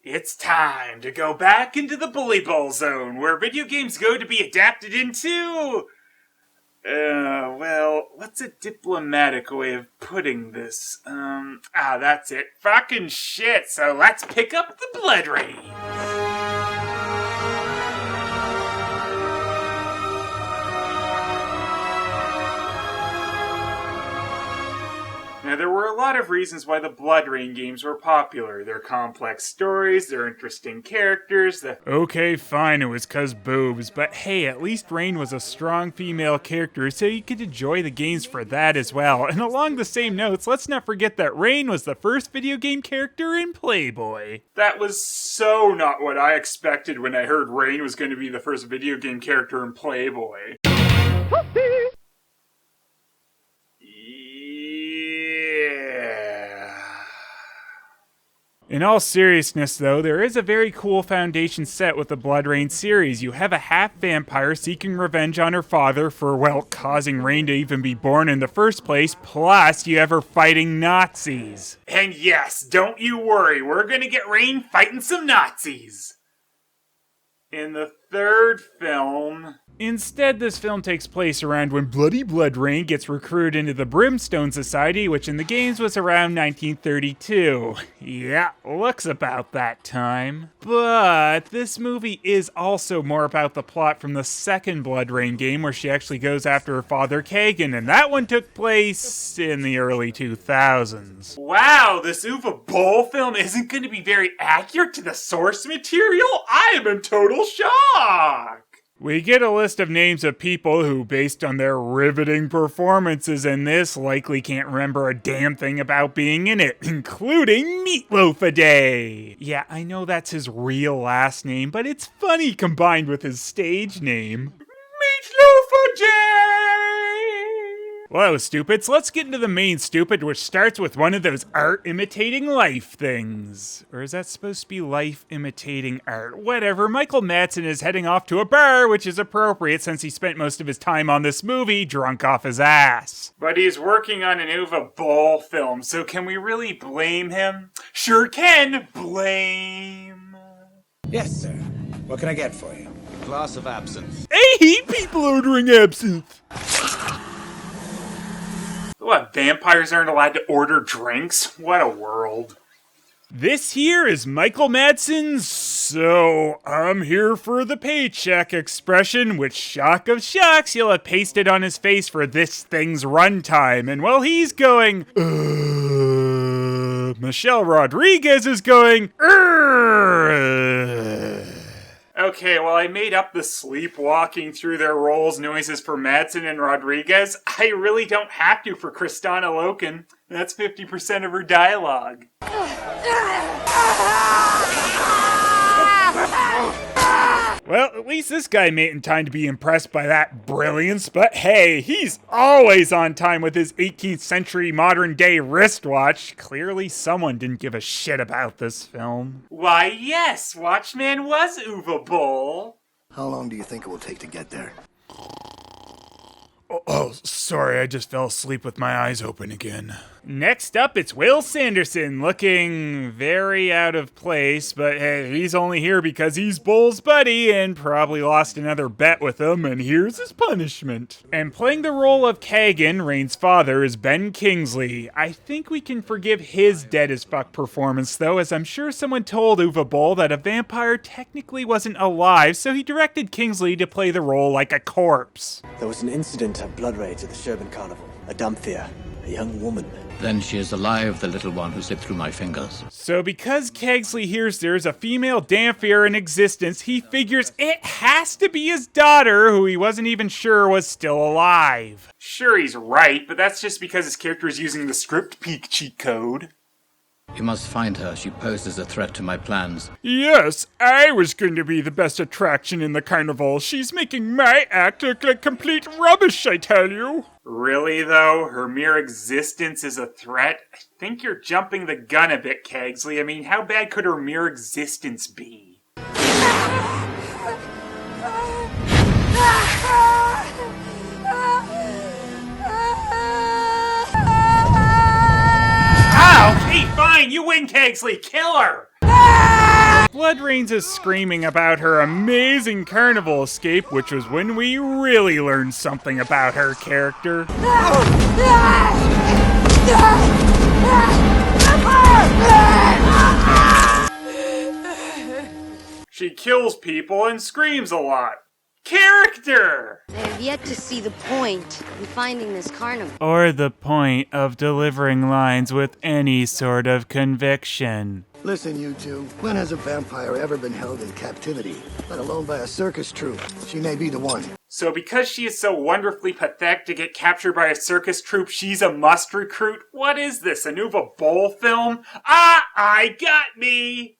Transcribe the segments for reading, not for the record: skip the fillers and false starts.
It's time to go back into the bully ball zone, where video games go to be adapted into... what's a diplomatic way of putting this? That's it. Fucking shit, so let's pick up the BloodRayne. Now, there were a lot of reasons why the BloodRayne games were popular. Their complex stories, their interesting characters, Okay, fine, it was 'cause boobs, but hey, at least Rayne was a strong female character, so you could enjoy the games for that as well. And along the same notes, let's not forget that Rayne was the first video game character in Playboy. That was so not what I expected when I heard Rayne was going to be the first video game character in Playboy. In all seriousness, though, there is a very cool foundation set with the BloodRayne series. You have a half-vampire seeking revenge on her father for, well, causing Rayne to even be born in the first place, plus you have her fighting Nazis. And yes, don't you worry, we're gonna get Rayne fighting some Nazis! In the third film... Instead, this film takes place around when bloody BloodRayne gets recruited into the Brimstone Society, which in the games was around 1932. Yeah, looks about that time. But this movie is also more about the plot from the second BloodRayne game, where she actually goes after her father Kagan, and that one took place in the early 2000s. Wow, this Uwe Boll film isn't going to be very accurate to the source material? I am in total shock! We get a list of names of people who, based on their riveting performances in this, likely can't remember a damn thing about being in it, including Meatloaf-A-Day. Yeah, I know that's his real last name, but it's funny combined with his stage name. Meatloaf-A-Day! Well, that was stupid, so let's get into the main stupid, which starts with one of those art imitating life things. Or is that supposed to be life imitating art? Whatever, Michael Madsen is heading off to a bar, which is appropriate since he spent most of his time on this movie drunk off his ass. But he's working on an Uwe Boll film, so can we really blame him? Sure can! Blame! Yes, sir. What can I get for you? A glass of absinthe. I hate people ordering absinthe! What, vampires aren't allowed to order drinks? What a world. This here is Michael Madsen's "So I'm here for the paycheck" expression, which, shock of shocks, you'll have pasted on his face for this thing's runtime. And while he's going, Michelle Rodriguez is going, Okay, well, I made up the sleepwalking through their roles noises for Madsen and Rodriguez. I really don't have to for Kristana Loken. That's 50% of her dialogue. Well, at least this guy made it in time to be impressed by that brilliance, but hey, he's always on time with his 18th century modern day wristwatch. Clearly someone didn't give a shit about this film. Why yes, Watchman was Uwe Boll. How long do you think it will take to get there? Oh, sorry, I just fell asleep with my eyes open again. Next up, it's Will Sanderson, looking very out of place, but hey, he's only here because he's Boll's buddy and probably lost another bet with him, and here's his punishment. And playing the role of Kagan, Rayne's father, is Ben Kingsley. I think we can forgive his dead-as-fuck performance, though, as I'm sure someone told Uwe Boll that a vampire technically wasn't alive, so he directed Kingsley to play the role like a corpse. There was an incident at BloodRayne at the Sherman Carnival. A Damphia, a young woman. Then she is alive, the little one who slipped through my fingers. So because Kingsley hears there's a female Damphia in existence, he figures it has to be his daughter, who he wasn't even sure was still alive. Sure, he's right, but that's just because his character is using the script peek cheat code. You must find her. She poses a threat to my plans. Yes, I was going to be the best attraction in the carnival. She's making my act look like complete rubbish, I tell you. Really, though? Her mere existence is a threat? I think you're jumping the gun a bit, Kingsley. I mean, how bad could her mere existence be? Okay, fine, you win, Kingsley. Kill her. BloodRayne is screaming about her amazing carnival escape, which was when we really learned something about her character. She kills people and screams a lot. Character! I have yet to see the point in finding this carnival. Or the point of delivering lines with any sort of conviction. Listen, you two. When has a vampire ever been held in captivity? Let alone by a circus troupe. She may be the one. So because she is so wonderfully pathetic to get captured by a circus troupe, she's a must recruit? What is this, a Uwe Boll film? I got me!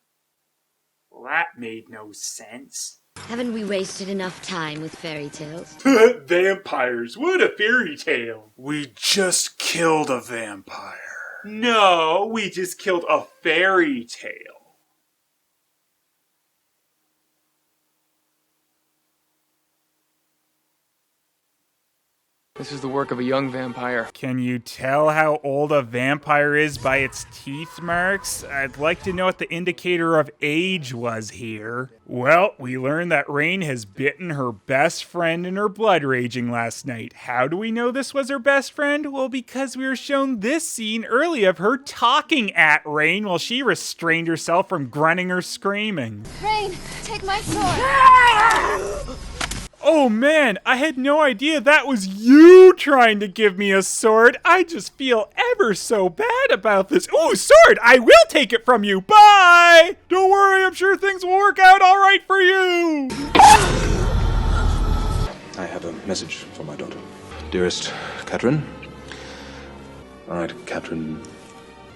Well, that made no sense. Haven't we wasted enough time with fairy tales? Vampires, what a fairy tale. We just killed a vampire. No, we just killed a fairy tale. This is the work of a young vampire. Can you tell how old a vampire is by its teeth marks? I'd like to know what the indicator of age was here. Well, we learned that Rain has bitten her best friend in her blood raging last night. How do we know this was her best friend? Well, because we were shown this scene early of her talking at Rain while she restrained herself from grunting or screaming. Rain, take my sword! Oh man, I had no idea that was you trying to give me a sword. I just feel ever so bad about this. Ooh, sword! I will take it from you. Bye! Don't worry, I'm sure things will work out all right for you. I have a message for my daughter. Dearest Catherine. All right, Catherine.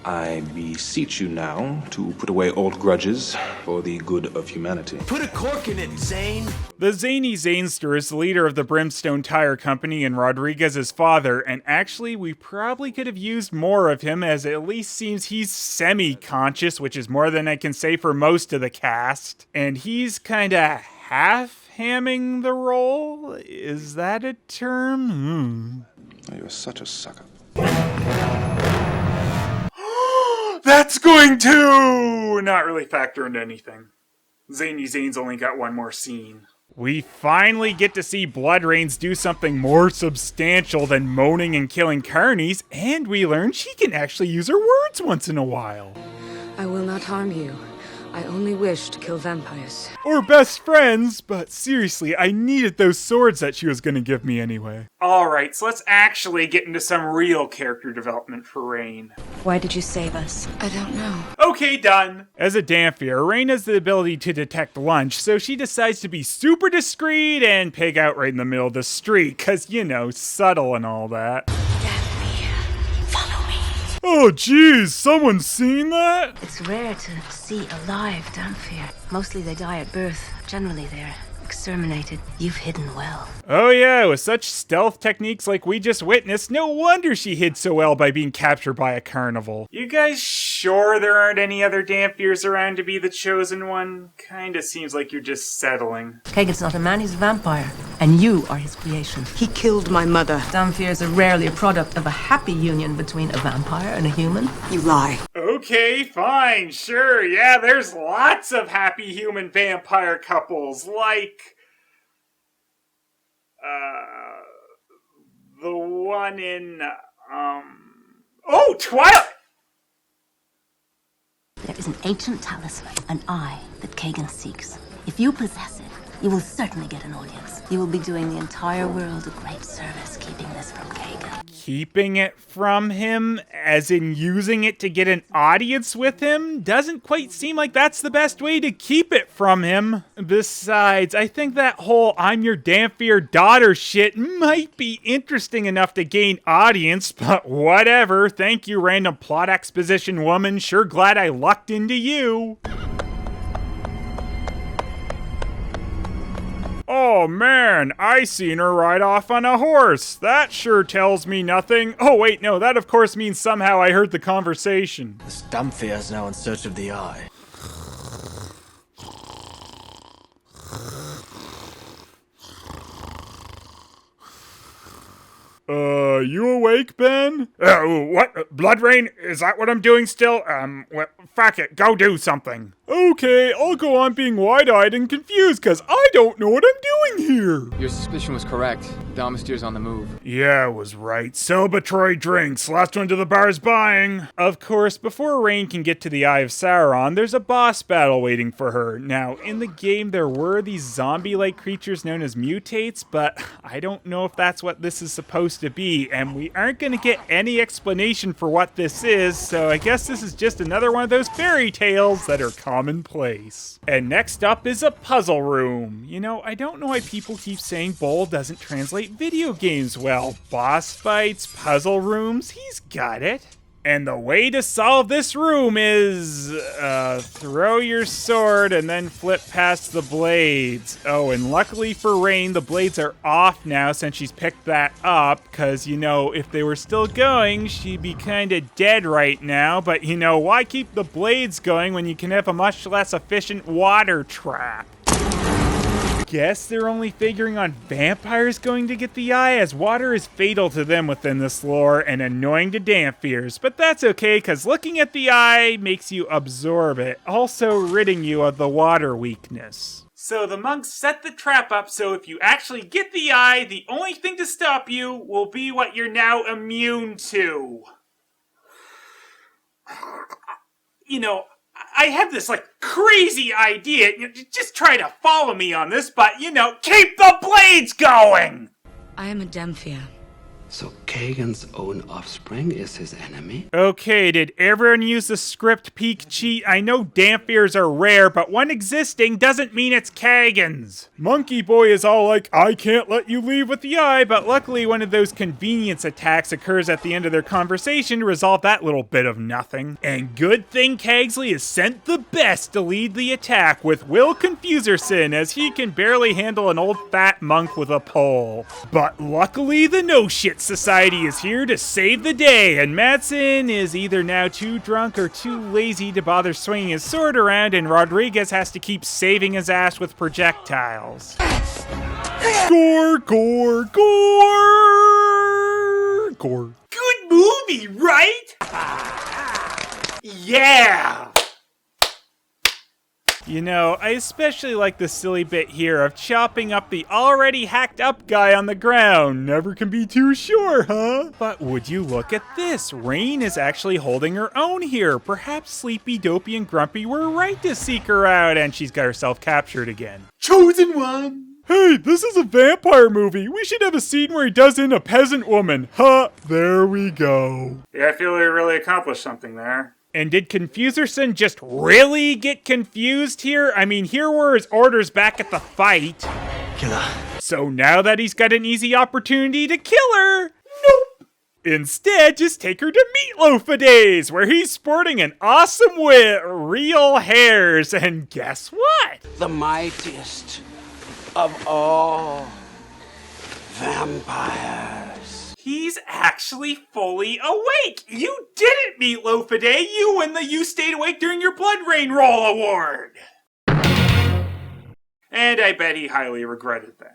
I beseech you now to put away old grudges for the good of humanity. Put a cork in it, Zane. The zany Zanester is the leader of the Brimstone Tire Company and Rodriguez's father, and actually we probably could have used more of him, as it at least seems he's semi-conscious, which is more than I can say for most of the cast. And he's kinda half-hamming the role? Is that a term? Oh, you're such a sucker. That's going to not really factor into anything. Zany Zane's only got one more scene. We finally get to see BloodRayne do something more substantial than moaning and killing carnies, and we learn she can actually use her words once in a while. I will not harm you. I only wish to kill vampires. Or best friends, but seriously, I needed those swords that she was gonna give me anyway. Alright, so let's actually get into some real character development for Rain. Why did you save us? I don't know. Okay, done. As a Dhampir, Rain has the ability to detect lunch, so she decides to be super discreet and pig out right in the middle of the street, cause, you know, subtle and all that. Oh geez, someone's seen that? It's rare to see a live Dhampir. Mostly they die at birth. Generally they're exterminated. You've hidden well. Oh yeah, with such stealth techniques like we just witnessed, no wonder she hid so well by being captured by a carnival. You guys sure there aren't any other Dhampirs around to be the chosen one? Kinda seems like you're just settling. Kagan's not a man, he's a vampire. And you are his creation. He killed my mother. Dhampirs are rarely a product of a happy union between a vampire and a human. You lie. Okay, fine, sure, yeah, there's lots of happy human vampire couples, like... the one in, oh, Twilight! There is an ancient talisman, an eye that Kagan seeks. If you possess it, you will certainly get an audience. You will be doing the entire world a great service keeping this from Kagan. Keeping it from him, as in using it to get an audience with him, doesn't quite seem like that's the best way to keep it from him. Besides, I think that whole I'm your Dhampir daughter shit might be interesting enough to gain audience, but whatever. Thank you, random plot exposition woman. Sure glad I lucked into you. Oh man, I seen her ride off on a horse. That sure tells me nothing. Oh wait, no, that of course means somehow I heard the conversation. This Dhampir is now in search of the eye. You awake, Ben? What? BloodRayne? Is that what I'm doing still? Well, fuck it. Go do something. Okay, I'll go on being wide-eyed and confused, because I don't know what I'm doing here. Your suspicion was correct. Domesteer's on the move. Yeah, I was right. Celebratory drinks. Last one to the bar's buying. Of course, before Rain can get to the Eye of Sauron, there's a boss battle waiting for her. Now, in the game, there were these zombie-like creatures known as mutates, but I don't know if that's what this is supposed to be, and we aren't going to get any explanation for what this is, so I guess this is just another one of those fairy tales that are commonplace. And next up is a puzzle room. You know, I don't know why people keep saying Boll doesn't translate video games well. Boss fights, puzzle rooms, he's got it. And the way to solve this room is, throw your sword and then flip past the blades. Oh, and luckily for Rain, the blades are off now since she's picked that up, because, you know, if they were still going, she'd be kinda dead right now, but, you know, why keep the blades going when you can have a much less efficient water trap? Guess they're only figuring on vampires going to get the eye, as water is fatal to them within this lore and annoying to Damphirs. But that's okay, because looking at the eye makes you absorb it, also ridding you of the water weakness. So the monks set the trap up so if you actually get the eye, the only thing to stop you will be what you're now immune to. You know, I have this, like, crazy idea. Just try to follow me on this, but, you know, keep the blades going! I am a Damphir. So Kagan's own offspring is his enemy? Okay, did everyone use the script peek cheat? I know Damphirs are rare, but one existing doesn't mean it's Kagan's. Monkey Boy is all like, I can't let you leave with the eye, but luckily one of those convenience attacks occurs at the end of their conversation to resolve that little bit of nothing. And good thing Kagsley has sent the best to lead the attack with Will Confuserson, as he can barely handle an old fat monk with a pole. But luckily the no-shit society is here to save the day, and Madsen is either now too drunk or too lazy to bother swinging his sword around, and Rodriguez has to keep saving his ass with projectiles. Gore, gore, gore, gore. Good movie, right? Yeah! You know, I especially like the silly bit here of chopping up the already hacked up guy on the ground. Never can be too sure, huh? But would you look at this? Rain is actually holding her own here. Perhaps Sleepy, Dopey, and Grumpy were right to seek her out, and she's got herself captured again. Chosen one! Hey, this is a vampire movie. We should have a scene where he does in a peasant woman. Huh, there we go. Yeah, I feel we really accomplished something there. And did Confuserson just really get confused here? I mean, here were his orders back at the fight. Kill her. So now that he's got an easy opportunity to kill her, nope. Instead, just take her to Meatloaf-a-Days, where he's sporting an awesome wit, real hairs, and guess what? The mightiest of all vampires. He's actually fully awake! You did it, Meatloaf-a-Day! You win the You Stayed Awake During Your BloodRayne Roll award! And I bet he highly regretted that.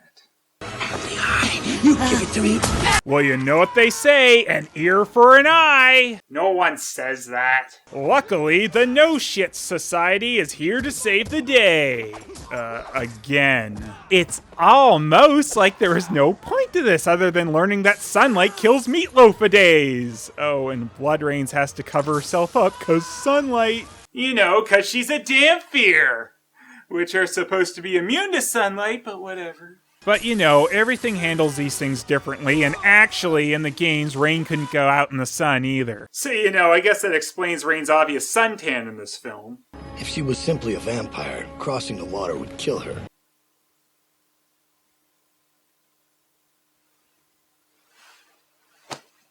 You give it to me. Well, you know what they say, an ear for an eye. No one says that. Luckily, the No Shit Society is here to save the day. Again. It's almost like there is no point to this other than learning that sunlight kills Meatloaf-a-Days. Oh, and BloodRayne has to cover herself up cause sunlight. You know, cause she's a Damphyr, which are supposed to be immune to sunlight, but whatever. But you know, everything handles these things differently, and actually, in the games, Rain couldn't go out in the sun either. So, you know, I guess that explains Rain's obvious suntan in this film. If she was simply a vampire, crossing the water would kill her.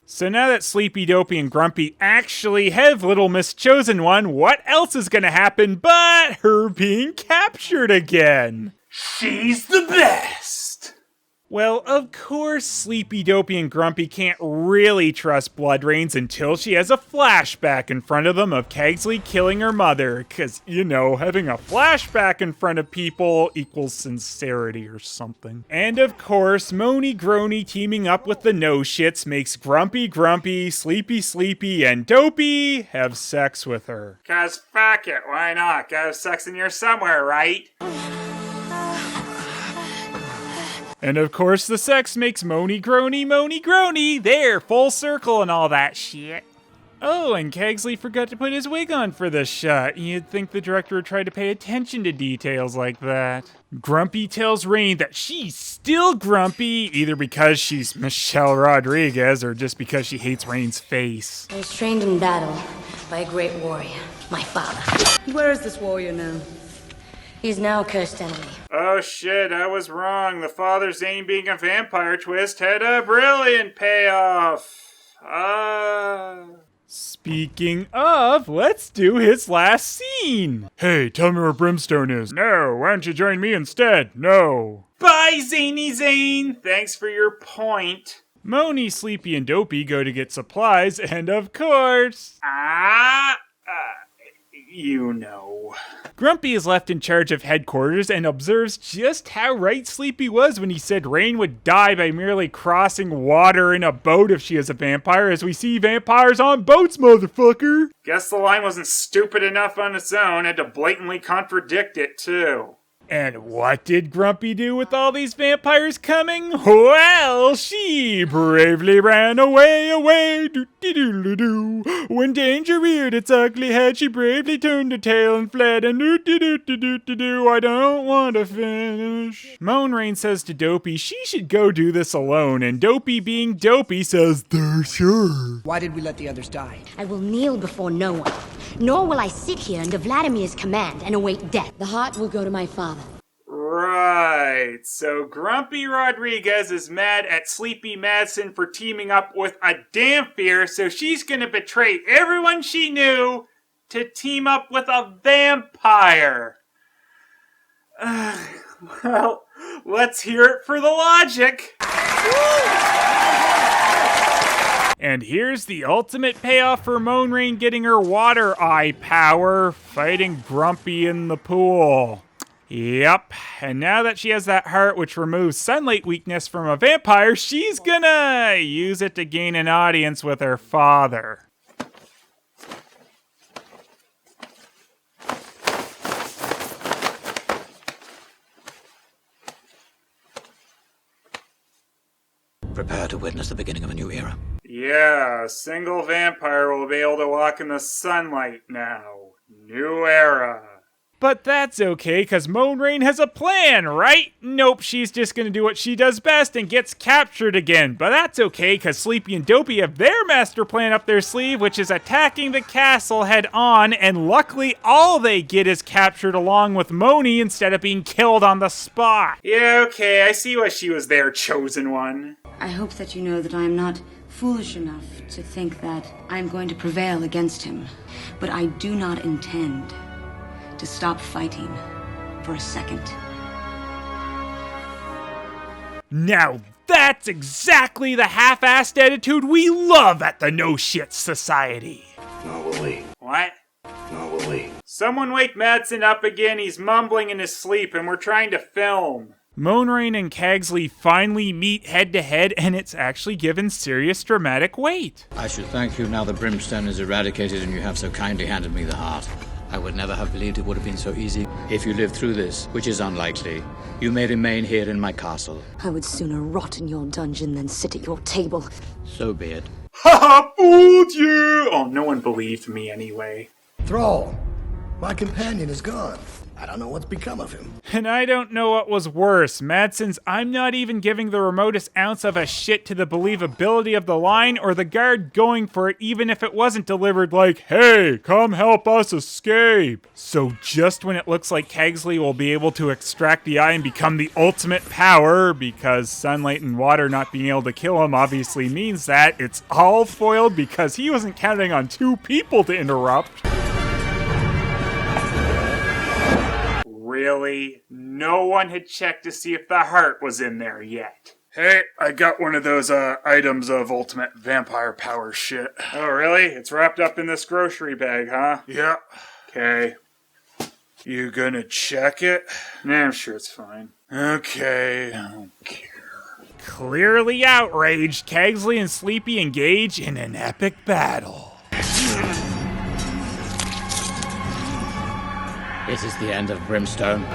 So now that Sleepy, Dopey, and Grumpy actually have Little Miss Chosen One, what else is gonna happen but her being captured again? She's the best! Well, of course, Sleepy, Dopey, and Grumpy can't really trust BloodRayne until she has a flashback in front of them of Kegsley killing her mother. Cause, you know, having a flashback in front of people equals sincerity or something. And of course, Moany Groany teaming up with the No-Shits makes Grumpy Grumpy, Sleepy Sleepy, and Dopey have sex with her. Cause fuck it, why not? Gotta have sex in here somewhere, right? And of course the sex makes Moany Groany, there, full circle and all that shit. Oh, and Kegsley forgot to put his wig on for this shot. You'd think the director would try to pay attention to details like that. Grumpy tells Rain that she's still grumpy, either because she's Michelle Rodriguez or just because she hates Rain's face. I was trained in battle by a great warrior, my father. Where is this warrior now? He's now a cursed enemy. Oh shit, I was wrong. The father Zane being a vampire twist had a brilliant payoff. Speaking of, let's do his last scene. Hey, tell me where Brimstone is. No, why don't you join me instead? No. Bye, Zany Zane. Thanks for your point. Moany, Sleepy, and Dopey go to get supplies, and of course... you know. Grumpy is left in charge of headquarters and observes just how right Sleepy was when he said Rain would die by merely crossing water in a boat if she is a vampire, as we see vampires on boats, motherfucker! Guess the line wasn't stupid enough on its own, had to blatantly contradict it, too. And what did Grumpy do with all these vampires coming? Well, she bravely ran away, do-de-doo-doo-doo. When danger reared its ugly head, she bravely turned her tail and fled, and do-de-doo-doo-doo-doo, I don't want to finish. BloodRayne says to Dopey she should go do this alone, and Dopey being Dopey says, they're sure. Why did we let the others die? I will kneel before no one, nor will I sit here under Vladimir's command and await death. The heart will go to my father. Right, so Grumpy Rodriguez is mad at Sleepy Madsen for teaming up with a Dampier, so she's gonna betray everyone she knew to team up with a vampire. Well, let's hear it for the logic. And here's the ultimate payoff for BloodRayne getting her water eye power, fighting Grumpy in the pool. Yep, and now that she has that heart which removes sunlight weakness from a vampire, she's gonna use it to gain an audience with her father. Prepare to witness the beginning of a new era. Yeah, a single vampire will be able to walk in the sunlight now. New era. But that's okay, because BloodRayne has a plan, right? Nope, she's just gonna do what she does best and gets captured again. But that's okay, because Sleepy and Dopey have their master plan up their sleeve, which is attacking the castle head on, and luckily all they get is captured along with Moany instead of being killed on the spot. Yeah, okay, I see why she was there, chosen one. I hope that you know that I am not foolish enough to think that I am going to prevail against him. But I do not intend to stop fighting for a second. Now that's exactly the half-assed attitude we love at the No Shit Society. Nor will we. What? Nor will we. Someone wake Madsen up again, he's mumbling in his sleep and we're trying to film. BloodRayne and Kegsley finally meet head-to-head, and it's actually given serious dramatic weight. I should thank you now that Brimstone is eradicated and you have so kindly handed me the heart. I would never have believed it would have been so easy. If you live through this, which is unlikely, you may remain here in my castle. I would sooner rot in your dungeon than sit at your table. So be it. Ha! Fooled you! Oh, no one believed me anyway. Thrall, my companion is gone. I don't know what's become of him. And I don't know what was worse, Madsen's I'm not even giving the remotest ounce of a shit to the believability of the line, or the guard going for it even if it wasn't delivered like, hey, come help us escape. So just when it looks like Kegsley will be able to extract the eye and become the ultimate power, because sunlight and water not being able to kill him obviously means that, it's all foiled because he wasn't counting on 2 people to interrupt. Really? No one had checked to see if the heart was in there yet. Hey, I got one of those items of ultimate vampire power shit. Oh, really? It's wrapped up in this grocery bag, huh? Yeah. Okay. You gonna check it? Nah, I'm sure it's fine. Okay. I don't care. Clearly outraged, Kegsley and Sleepy engage in an epic battle. This is the end of Brimstone.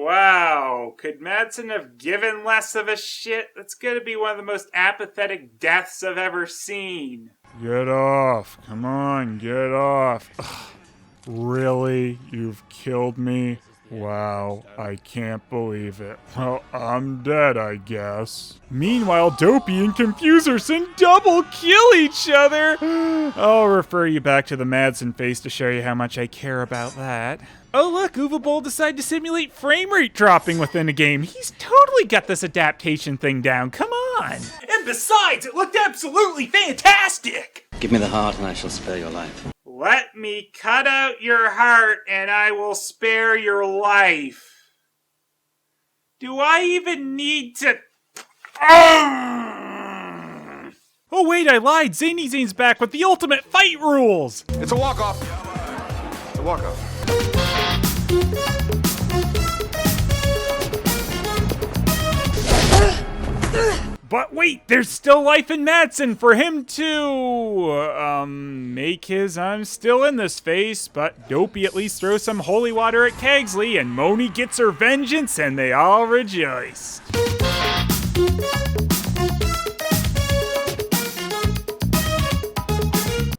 Wow, could Madsen have given less of a shit? That's gonna be one of the most apathetic deaths I've ever seen. Get off. Come on, get off. Ugh. Really? You've killed me? Wow, I can't believe it. Well, I'm dead, I guess. Meanwhile, Dopey and Confuserson double kill each other! I'll refer you back to the Madsen face to show you how much I care about that. Oh look, Uwe Boll decided to simulate frame rate dropping within a game. He's totally got this adaptation thing down, come on! And besides, it looked absolutely fantastic! Give me the heart and I shall spare your life. Let me cut out your heart and I will spare your life. Do I even need to... Oh wait, I lied. Zany Zane's back with the ultimate fight rules. It's a walk-off. It's a walk-off. But wait, there's still life in Madsen for him to, make his I'm still in this face, but Dopey at least throws some holy water at Kegsley, and Moni gets her vengeance, and they all rejoice.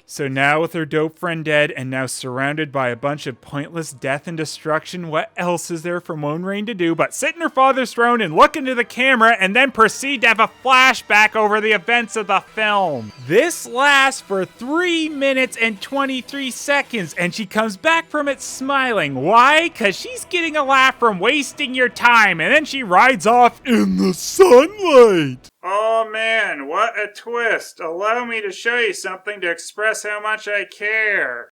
So now with her dope friend dead and now surrounded by a bunch of pointless death and destruction, what else is there for BloodRayne to do but sit in her father's throne and look into the camera and then proceed to have a flashback over the events of the film? This lasts for 3 minutes and 23 seconds and she comes back from it smiling. Why? Cause she's getting a laugh from wasting your time, and then she rides off in the sunlight. Oh man, what a twist. Allow me to show you something to express how much I care.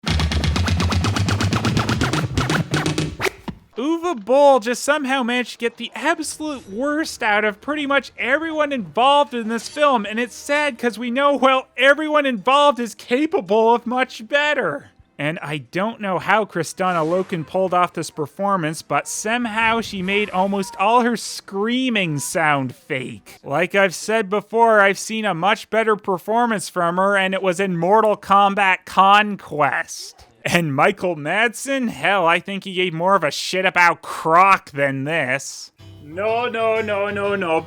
Uwe Boll just somehow managed to get the absolute worst out of pretty much everyone involved in this film, and it's sad because we know, well, everyone involved is capable of much better. And I don't know how Kristana Loken pulled off this performance, but somehow she made almost all her screaming sound fake. Like I've said before, I've seen a much better performance from her, and it was in Mortal Kombat Conquest. And Michael Madsen? Hell, I think he gave more of a shit about Croc than this. No,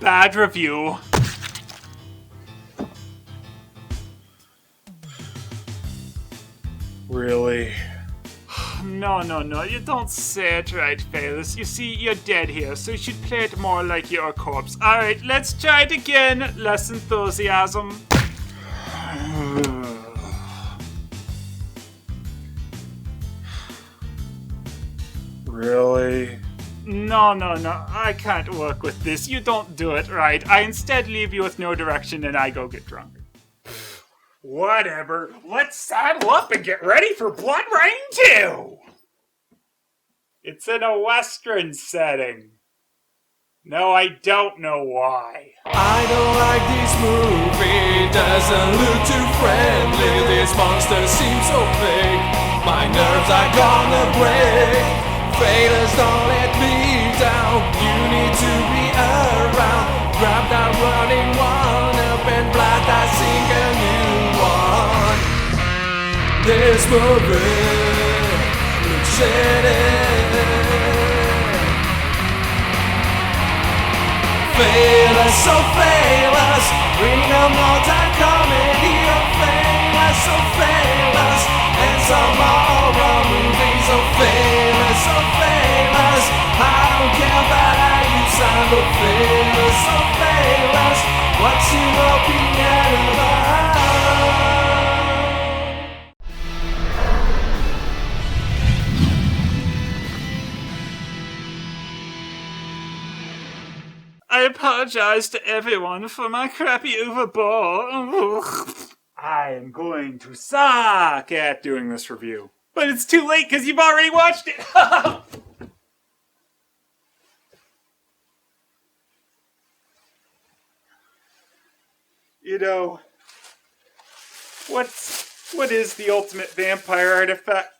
bad review. Really? No, you don't say it right, Phelous. You see, you're dead here, so you should play it more like you're a corpse. Alright, let's try it again. Less enthusiasm. Really? No, I can't work with this. You don't do it right. I instead leave you with no direction and I go get drunk. Whatever. Let's saddle up and get ready for BloodRayne 2! It's in a Western setting. No, I don't know why. I don't like this movie, doesn't look too friendly. This monster seems so fake. My nerves are gonna break. Phelous, don't let me down. You need to be around. Grab that running one up and blast that single new one. This movie looks shitty. Phelous, so Phelous, bring a multi-comedy of Phelous, so Phelous, and some horror movies, so Phelous, so Phelous. I don't care about how you sound, but Phelous, so Phelous. What's your opinion about? I apologize to everyone for my crappy Uwe Boll. I am going to suck at doing this review. But it's too late because you've already watched it. You know, what is the ultimate vampire artifact?